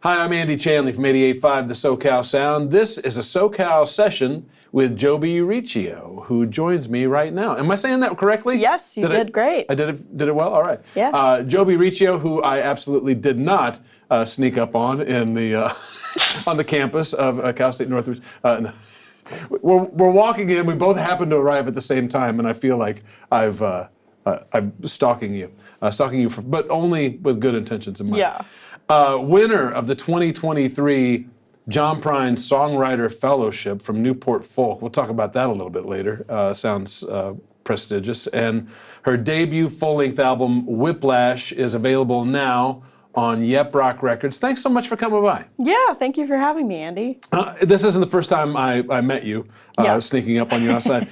Hi, I'm Andy Chanley from 88.5 The SoCal Sound. This is a SoCal session with Joby Riccio, who joins me right now. Am I saying that correctly? Yes, you did great. I did it well? All right. Yeah. Joby Riccio, who I absolutely did not sneak up on in the on the campus of Cal State Northridge. No. We're walking in. We both happen to arrive at the same time, and I feel like I'm stalking you, but only with good intentions in mind. Yeah. Winner of the 2023 John Prine Songwriter Fellowship from Newport Folk. We'll talk about that a little bit later. Sounds prestigious. And her debut full-length album, Whiplash, is available now on Yep Rock Records. Thanks so much for coming by. Yeah, thank you for having me, Andy. This isn't the first time I met you, Yes. sneaking up on you outside.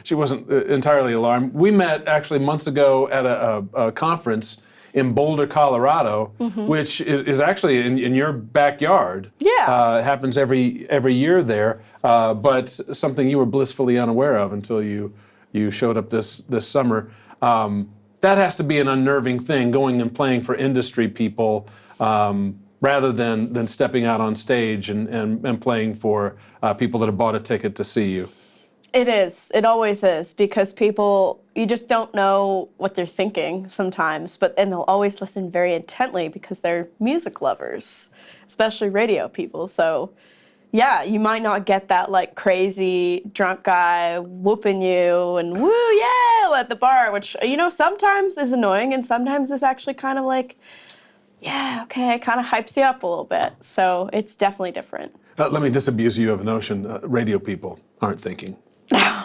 She wasn't entirely alarmed. We met actually months ago at a conference in Boulder, Colorado, which is actually in your backyard. Yeah. It happens every year there, but something you were blissfully unaware of until you showed up this summer. That has to be an unnerving thing, going and playing for industry people rather than stepping out on stage and playing for people that have bought a ticket to see you. It is. It always is, because people, you just don't know what they're thinking sometimes, and they'll always listen very intently because they're music lovers, especially radio people. So yeah, you might not get that like crazy drunk guy whooping you and woo, yeah, at the bar, which, sometimes is annoying and sometimes is actually kind of like, yeah, okay, kind of hypes you up a little bit. So it's definitely different. Let me disabuse you of a notion. Radio people aren't thinking.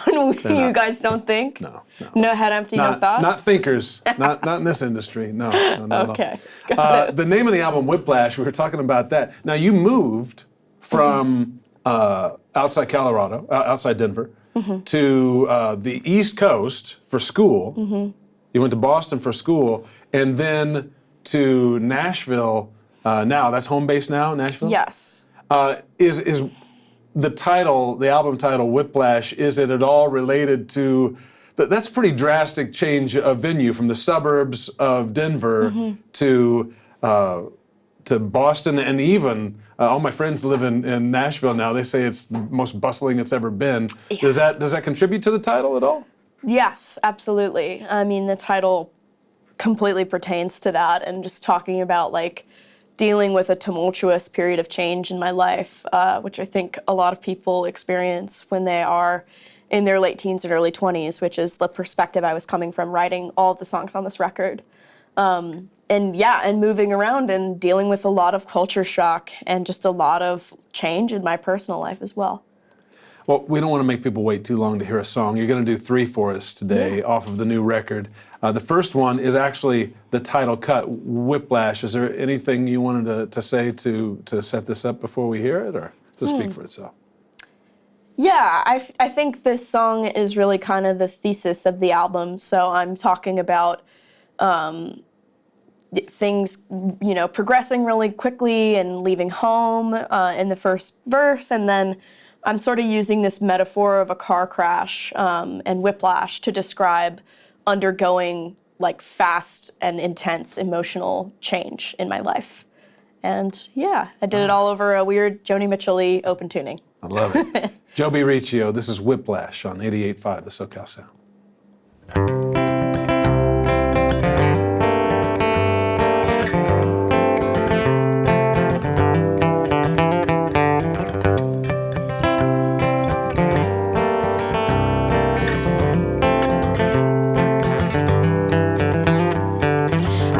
You guys don't think? No. No head empty, no thoughts? Not thinkers. not in this industry. No, not Okay. at all. The name of the album, Whiplash, we were talking about that. Now, you moved from outside Colorado, outside Denver, to the East Coast for school. You went to Boston for school, and then to Nashville. Now, that's home base now, Nashville? Yes. Is the title, the album title, Whiplash, is it at all related to, that's a pretty drastic change of venue from the suburbs of Denver to Boston, and even all my friends live in Nashville now. They say it's the most bustling it's ever been. Yeah. Does that contribute to the title at all? Yes, absolutely. I mean, the title completely pertains to that, and just talking about like dealing with a tumultuous period of change in my life, which I think a lot of people experience when they are in their late teens and early 20s, which is the perspective I was coming from writing all of the songs on this record. And moving around and dealing with a lot of culture shock and just a lot of change in my personal life as well. Well, we don't want to make people wait too long to hear a song. You're going to do 3 for us today off of the new record. The first one is actually the title cut, Whiplash. Is there anything you wanted to say to set this up before we hear it, or to speak for itself? Yeah, I think this song is really kind of the thesis of the album. So I'm talking about things, progressing really quickly and leaving home in the first verse, and then I'm sort of using this metaphor of a car crash and whiplash to describe undergoing like fast and intense emotional change in my life. And yeah, I did it all over a weird Joni Mitchell-y open tuning. I love it. Joby Riccio, this is Whiplash on 88.5 The SoCal Sound.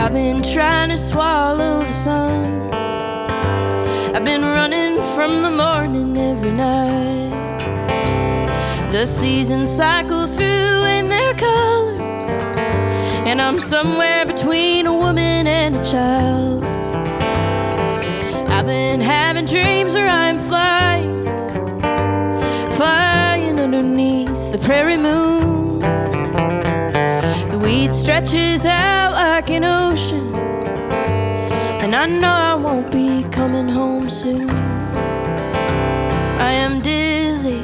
I've been trying to swallow the sun. I've been running from the morning every night. The seasons cycle through in their colors, and I'm somewhere between a woman and a child. I've been having dreams where I'm flying underneath the prairie moon. The weed stretches out like an ocean, and I know I won't be coming home soon. I am dizzy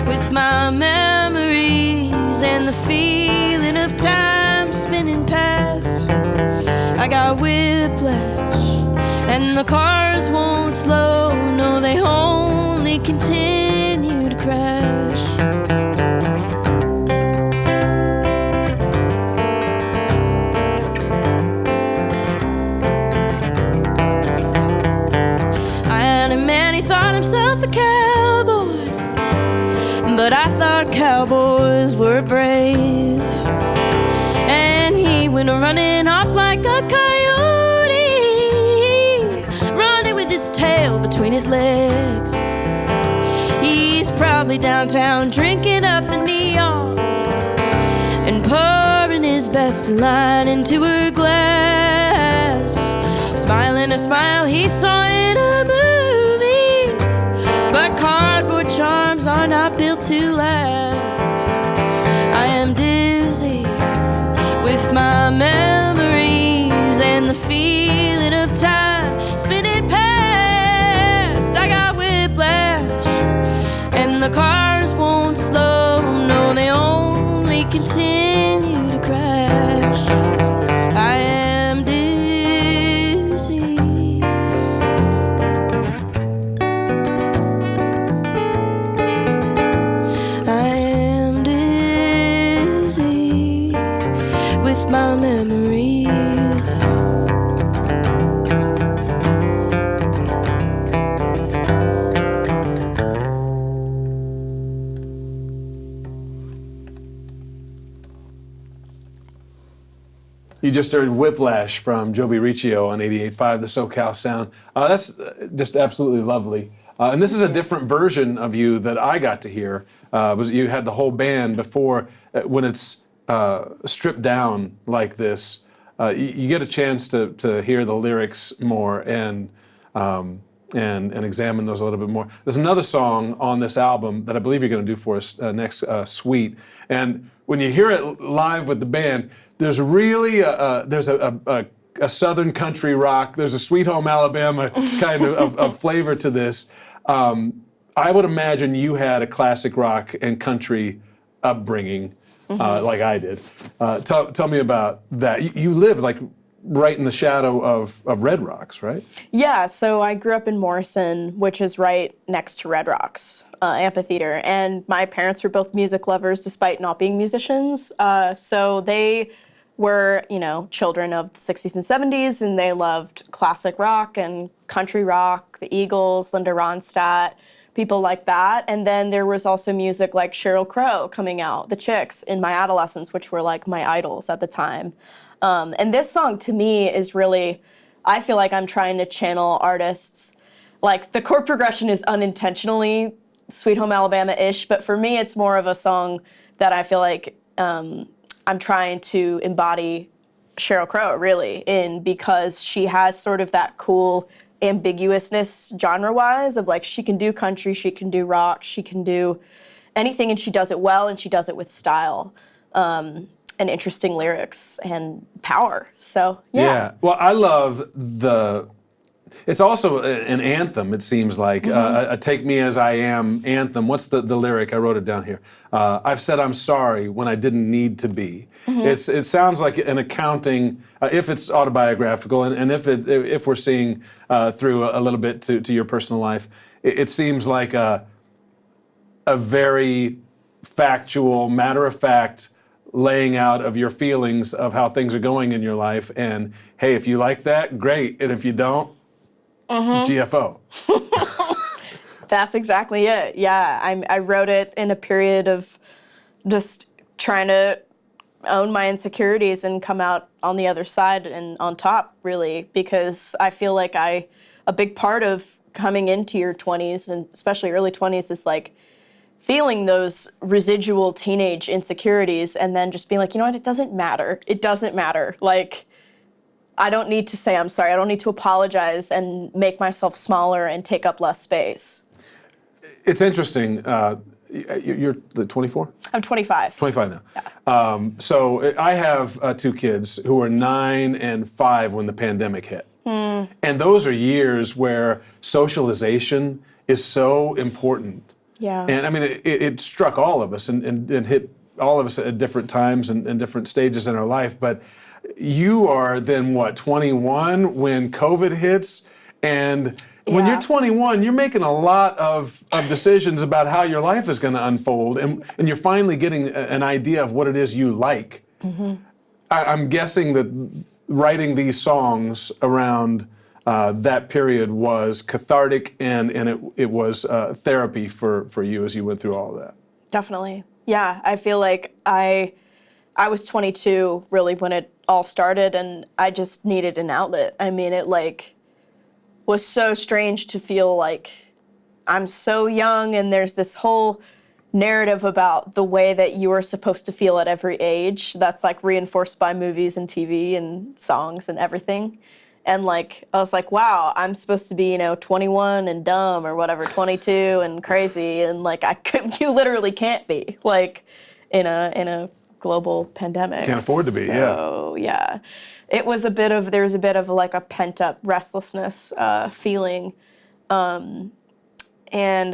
with my memories and the feeling of time spinning past. I got whiplash and the cars won't slow, no, they only continue to crash. I had a man, he thought himself a cowboy, but I thought cowboys were brave. And he went running off like a coyote, running with his tail between his legs. He's probably downtown drinking up the neon and pouring his best line into her glass, smiling a smile he saw in a movie. But cardboard charms are not built to last. I am dizzy with my memories and the feeling of time spinning past. I got whiplash and the cars won't slow, no, they only continue to crash. I am dizzy. I am dizzy with my memories. You just heard Whiplash from Joby Riccio on 88.5, the SoCal Sound. That's just absolutely lovely. And this is a different version of you that I got to hear. Was you had the whole band before. When it's stripped down like this, you get a chance to hear the lyrics more and examine those a little bit more. There's another song on this album that I believe you're going to do for us next, Sweet. And when you hear it live with the band, there's really there's a Southern country rock. There's a Sweet Home Alabama kind of flavor to this. I would imagine you had a classic rock and country upbringing, like I did. Tell me about that. You live like right in the shadow of Red Rocks, right? Yeah, so I grew up in Morrison, which is right next to Red Rocks Amphitheater, and my parents were both music lovers despite not being musicians. So they were, children of the 60s and 70s, and they loved classic rock and country rock, the Eagles, Linda Ronstadt, people like that. And then there was also music like Sheryl Crow coming out, the Chicks, in my adolescence, which were like my idols at the time. And this song to me is really, I feel like I'm trying to channel artists. Like the chord progression is unintentionally Sweet Home Alabama-ish, but for me it's more of a song that I feel like I'm trying to embody Sheryl Crow really in, because she has sort of that cool ambiguousness genre-wise of like she can do country, she can do rock, she can do anything, and she does it well and she does it with style. And interesting lyrics and power. So, yeah. Well, I love it's also an anthem, it seems like, a Take Me As I Am anthem. What's the lyric? I wrote it down here. I've said I'm sorry when I didn't need to be. It sounds like an accounting, if it's autobiographical, and if we're seeing through a little bit to your personal life, it seems like a very factual, matter-of-fact laying out of your feelings of how things are going in your life. And hey, if you like that, great. And if you don't, GFO. That's exactly it. Yeah, I wrote it in a period of just trying to own my insecurities and come out on the other side and on top, really, because I feel like a big part of coming into your 20s, and especially early 20s, is like feeling those residual teenage insecurities and then just being like, you know what, it doesn't matter. It doesn't matter. Like, I don't need to say I'm sorry. I don't need to apologize and make myself smaller and take up less space. It's interesting. You're 24? I'm 25. 25 now. Yeah. So I have 2 kids who were 9 and 5 when the pandemic hit. And those are years where socialization is so important. Yeah. And I mean, it struck all of us and hit all of us at different times and different stages in our life. But you are then, what, 21 when COVID hits, And when Yeah. you're 21, you're making a lot of decisions about how your life is going to unfold, and you're finally getting an idea of what it is you like. I'm guessing that writing these songs around that period was cathartic, and it was therapy for you as you went through all of that. Definitely. Yeah, I feel like I was 22 really when it all started, and I just needed an outlet. I mean, it like was so strange to feel like I'm so young, and there's this whole narrative about the way that you are supposed to feel at every age that's like reinforced by movies and TV and songs and everything. And like I was like, wow, I'm supposed to be, 21 and dumb or whatever, 22 and crazy, and like you literally can't be like in a global pandemic. Can't afford to be, so, yeah. There was a bit of like a pent up restlessness feeling. And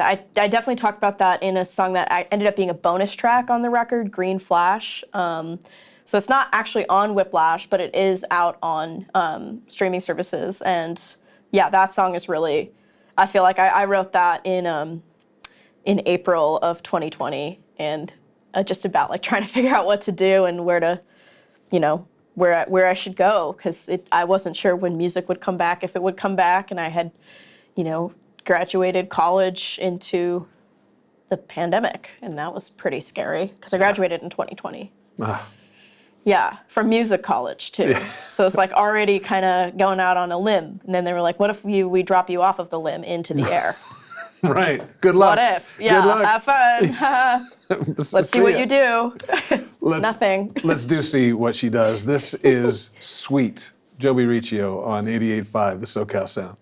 I definitely talked about that in a song that ended up being a bonus track on the record, Green Flash. So it's not actually on Whiplash, but it is out on streaming services. And yeah, that song is really, I feel like I wrote that in April of 2020, and just about like trying to figure out what to do and where to, where I should go, because I wasn't sure when music would come back, if it would come back, and I had, graduated college into the pandemic, and that was pretty scary because I graduated in 2020. Yeah, from music college too. Yeah. So it's like already kind of going out on a limb, and then they were like, "What if we drop you off of the limb into the air?" Right. Good luck. What if? Yeah, Good luck. have fun. Let's see what you do. Nothing. Let's see what she does. This is Sweet. Joby Riccio on 88.5, the SoCal Sound.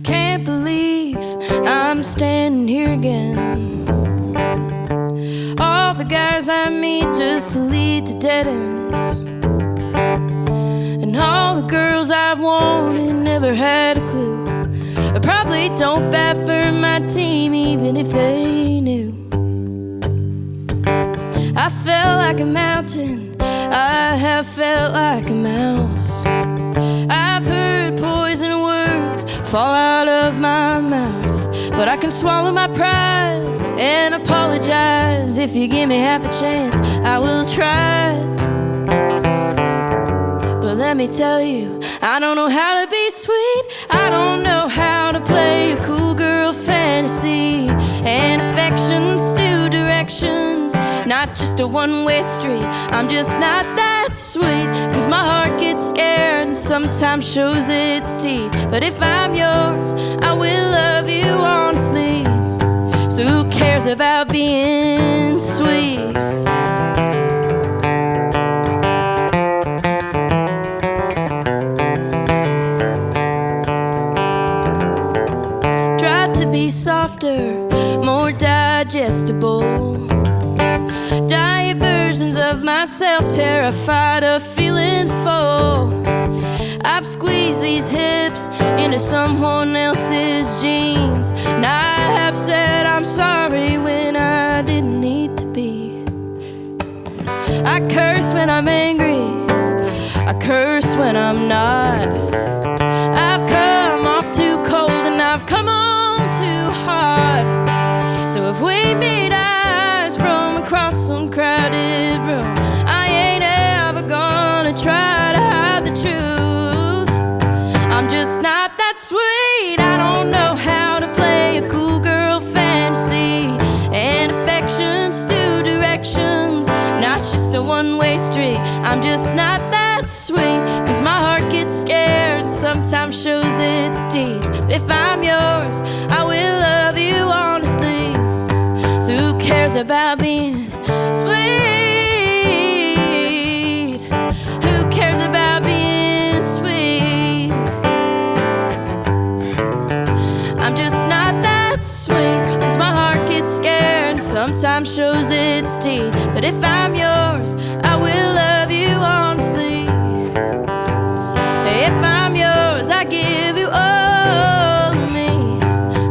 Can't believe I'm standing here again. All the guys I meet just lead to dead ends, and all the girls I've wanted never had a clue. I probably don't bat for my team even if they knew. I felt like a mountain, I have felt like a mouse. I've heard poison words fall out of my mouth, but I can swallow my pride and apologize. If you give me half a chance, I will try. But let me tell you, I don't know how to be sweet. I don't know how to play a cool girl fantasy. And affections to directions, not just a one-way street. I'm just not that sweet, 'cause my heart gets scared and sometimes shows its teeth. But if I'm yours, I will love you honestly. So who cares about being sweet? Try to be softer, more digestible. Diet versions of myself, terrified of feeling full. I've squeezed these hips into someone else's jeans, and I have said I'm sorry when I didn't need to be. I curse when I'm angry, I curse when I'm not. I've come off too cold and I've come on too hard. So if we meet eyes from across some crowded room, I ain't ever gonna try to hide the truth. I'm just not that sweet. I don't know how to play a cool girl fantasy. And affections to directions, not just a one-way street. I'm just not that sweet, 'cause my heart gets scared and sometimes shows its teeth. But if I'm yours, I will love you honestly. So who cares about being sweet? Who cares about being sweet? I'm just not that sweet, 'cause my heart gets scared and sometimes shows its honesty. But if I'm yours, I will love you honestly. If I'm yours, I give you all of me.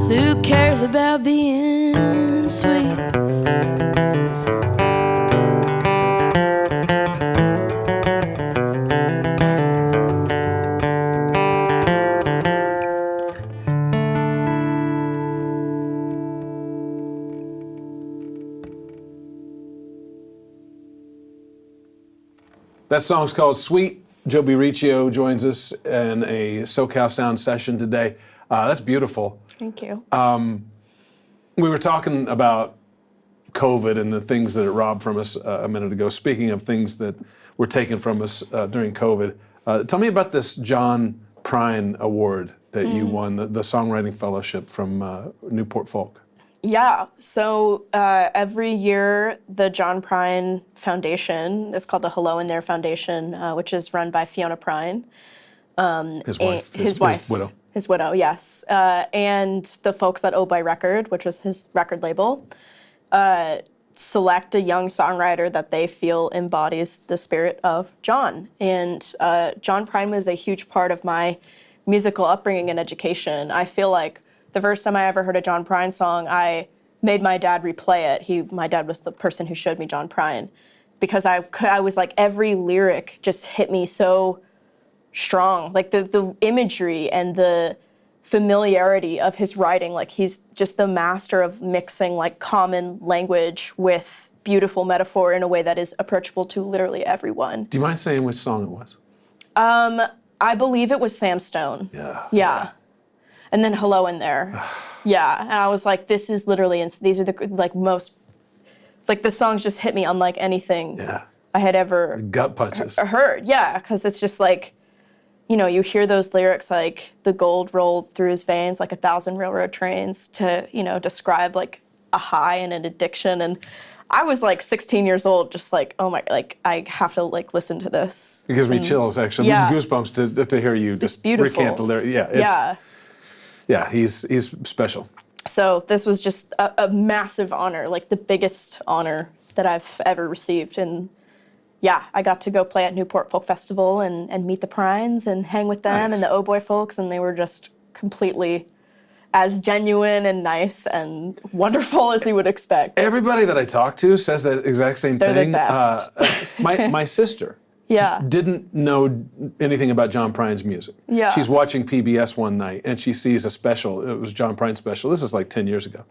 So who cares about being sweet? That song's called Sweet. Joby Riccio joins us in a SoCal Sound session today. That's beautiful. Thank you. We were talking about COVID and the things that it robbed from us a minute ago. Speaking of things that were taken from us during COVID, tell me about this John Prine Award that you won, the Songwriting Fellowship from Newport Folk. Yeah, so every year the John Prine Foundation, it's called the Hello in There Foundation, which is run by Fiona Prine. His wife. His wife. His widow. His widow, yes. And the folks at Oh Boy Record, which was his record label, select a young songwriter that they feel embodies the spirit of John. And John Prine was a huge part of my musical upbringing and education. I feel like the first time I ever heard a John Prine song, I made my dad replay it. My dad was the person who showed me John Prine, because I was like, every lyric just hit me so strong. Like the imagery and the familiarity of his writing, like he's just the master of mixing like common language with beautiful metaphor in a way that is approachable to literally everyone. Do you mind saying which song it was? I believe it was Sam Stone. Yeah. And then Hello in There. Yeah. And I was like, this is literally, these are the like most, like the songs just hit me unlike anything I had ever Gut punches. heard. Yeah. Because it's just like, you know, you hear those lyrics like the gold rolled through his veins like 1,000 railroad trains to, you know, describe like a high and an addiction. And I was like 16 years old, just like, oh my, like I have to like listen to this. It gives me chills, actually. Yeah. Goosebumps to hear you just beautiful. recant the lyrics. Yeah, he's special. So this was just a massive honor, like the biggest honor that I've ever received. And yeah, I got to go play at Newport Folk Festival and meet the Prines and hang with them Nice. and the Oh Boy folks, and they were just completely as genuine and nice and wonderful as you would expect. Everybody that I talk to says that exact same They're the thing. best. My sister Yeah. didn't know anything about John Prine's music. Yeah. She's watching PBS one night and she sees a special. It was John Prine's special. This is like 10 years ago.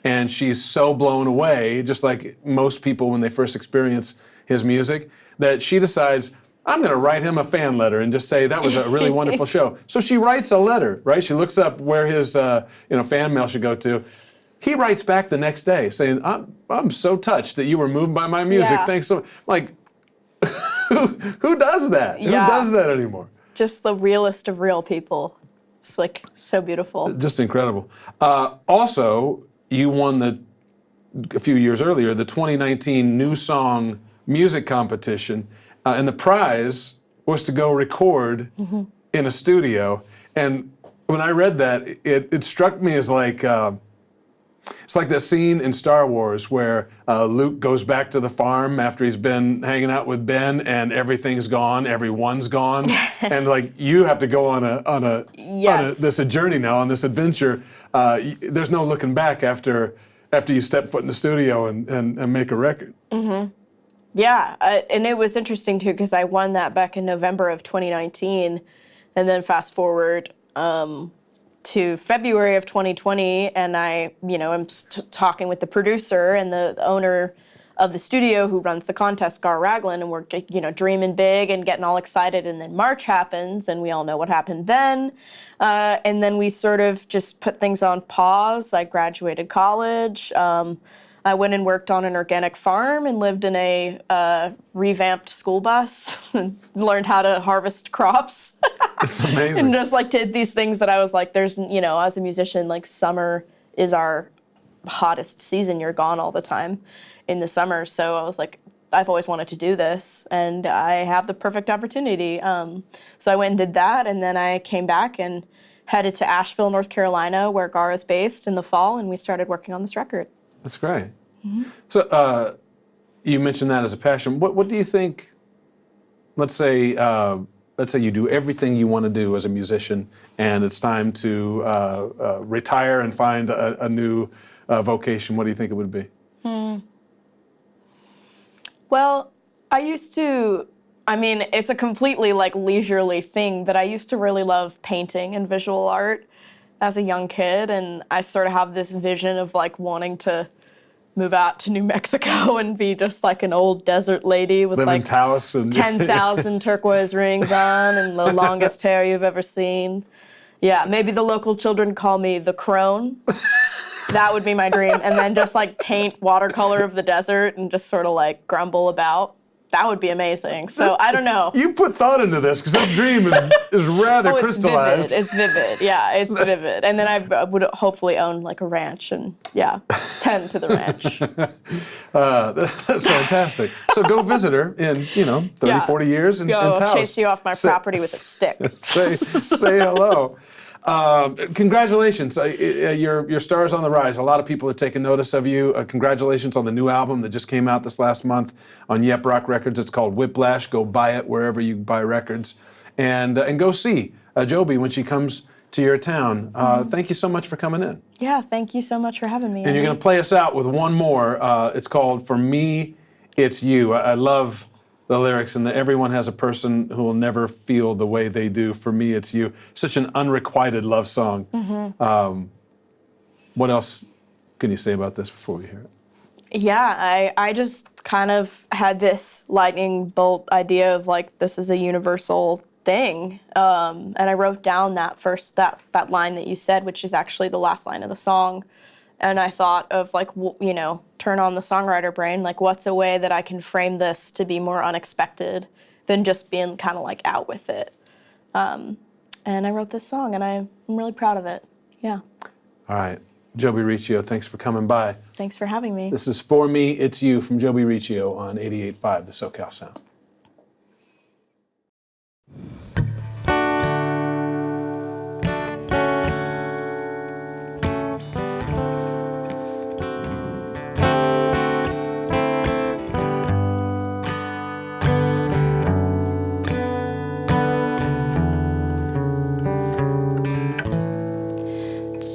And she's so blown away, just like most people when they first experience his music, that she decides, I'm going to write him a fan letter and just say that was a really wonderful show. So she writes a letter, right? She looks up where his fan mail should go to. He writes back the next day saying, I'm so touched that you were moved by my music. Yeah. Thanks so much. Like, who does that? Yeah. Who does that anymore? Just the realest of real people. It's like so beautiful. Just incredible. Also, you won a few years earlier, the 2019 New Song Music Competition, and the prize was to go record in a studio. And when I read that, it struck me as like, it's like that scene in Star Wars where Luke goes back to the farm after he's been hanging out with Ben and everything's gone, everyone's gone, and like you have to go on this journey now, on this adventure. There's no looking back after you step foot in the studio and make a record. Mm-hmm. Yeah, and it was interesting too because I won that back in November of 2019, and then fast forward to February of 2020, and I, am talking with the producer and the owner of the studio who runs the contest, Gar Ragland, and we're, dreaming big and getting all excited, and then March happens, and we all know what happened then, and then we sort of just put things on pause. I graduated college. I went and worked on an organic farm and lived in a revamped school bus and learned how to harvest crops. It's amazing. And just did these things that I was like, there's, as a musician, summer is our hottest season. You're gone all the time in the summer. So I was like, I've always wanted to do this and I have the perfect opportunity. So I went and did that, and then I came back and headed to Asheville, North Carolina, where Gar is based, in the fall, and we started working on this record. That's great. Mm-hmm. So you mentioned that as a passion. What do you think? Let's say you do everything you want to do as a musician, and it's time to retire and find a new vocation. What do you think it would be? Well, it's a completely like leisurely thing, but I used to really love painting and visual art as a young kid, and I sort of have this vision of like wanting to move out to New Mexico and be just like an old desert lady with Live in like Taos and 10,000 turquoise rings on and the longest hair you've ever seen. Yeah, maybe the local children call me the crone. That would be my dream. And then just like paint watercolor of the desert and just sort of like grumble about. That would be amazing. So I don't know. You put thought into this because this dream is rather It's crystallized. vivid. It's vivid. Yeah, it's vivid. And then I would hopefully own like a ranch and tend to the ranch. That's fantastic. So go visit her in 30, 40 years and Go Taos. chase you off my property with a stick. Say hello. Congratulations. Your star is on the rise. A lot of people are taking notice of you. Congratulations on the new album that just came out this last month on Yep Rock Records. It's called Whiplash. Go buy it wherever you buy records. And go see Joby when she comes to your town. Thank you so much for coming in. Yeah, thank you so much for having me. And you're going to play us out with one more. It's called For Me, It's You. I love the lyrics, and that everyone has a person who will never feel the way they do. For me, it's you. Such an unrequited love song. What else can you say about this before we hear it? Yeah, I just kind of had this lightning bolt idea of like, this is a universal thing. And I wrote down that that line that you said, which is actually the last line of the song. And I thought of like, turn on the songwriter brain, like what's a way that I can frame this to be more unexpected than just being kind of like out with it. And I wrote this song and I'm really proud of it. Yeah. All right. Joby Riccio, thanks for coming by. Thanks for having me. This is For Me, It's You from Joby Riccio on 88.5, the SoCal Sound.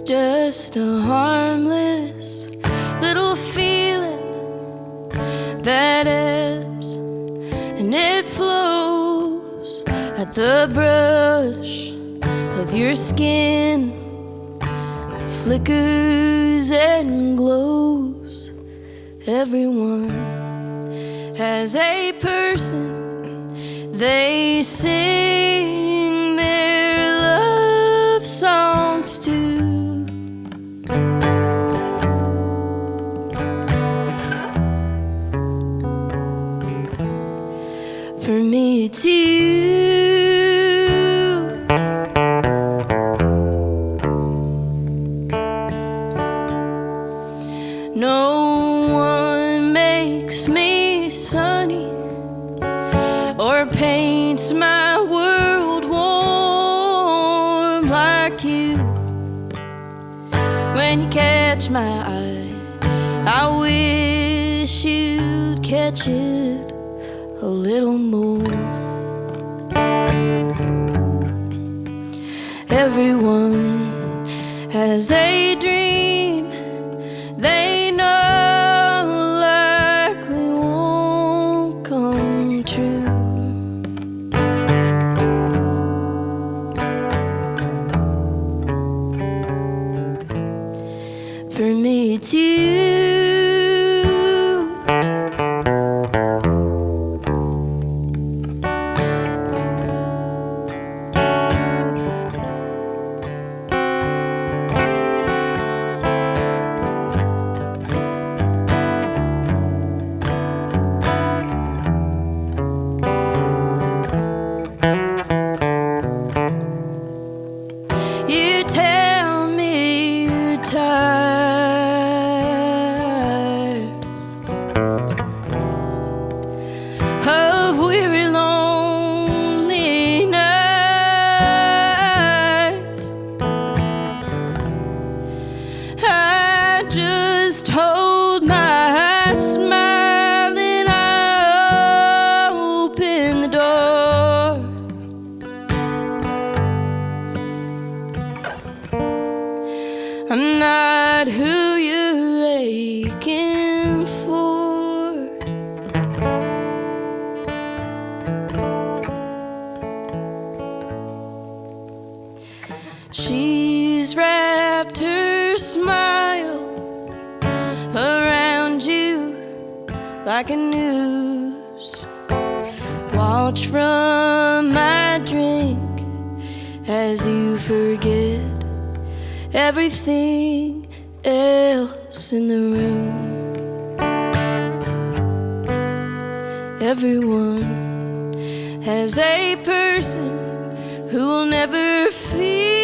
Just a harmless little feeling that ebbs and it flows at the brush of your skin, flickers and glows. Everyone has a person they sing their love songs to. For me, it's you. No one makes me sunny or paints my world warm like you. When you catch my eye, I wish you'd catch it a little more. Everyone has a dream they know likely won't come true. For me, it's you. You tell me you're tired of weary, lonely nights. I just hold my smiling like a noose. Watch from my drink as you forget everything else in the room. Everyone has a person who will never feel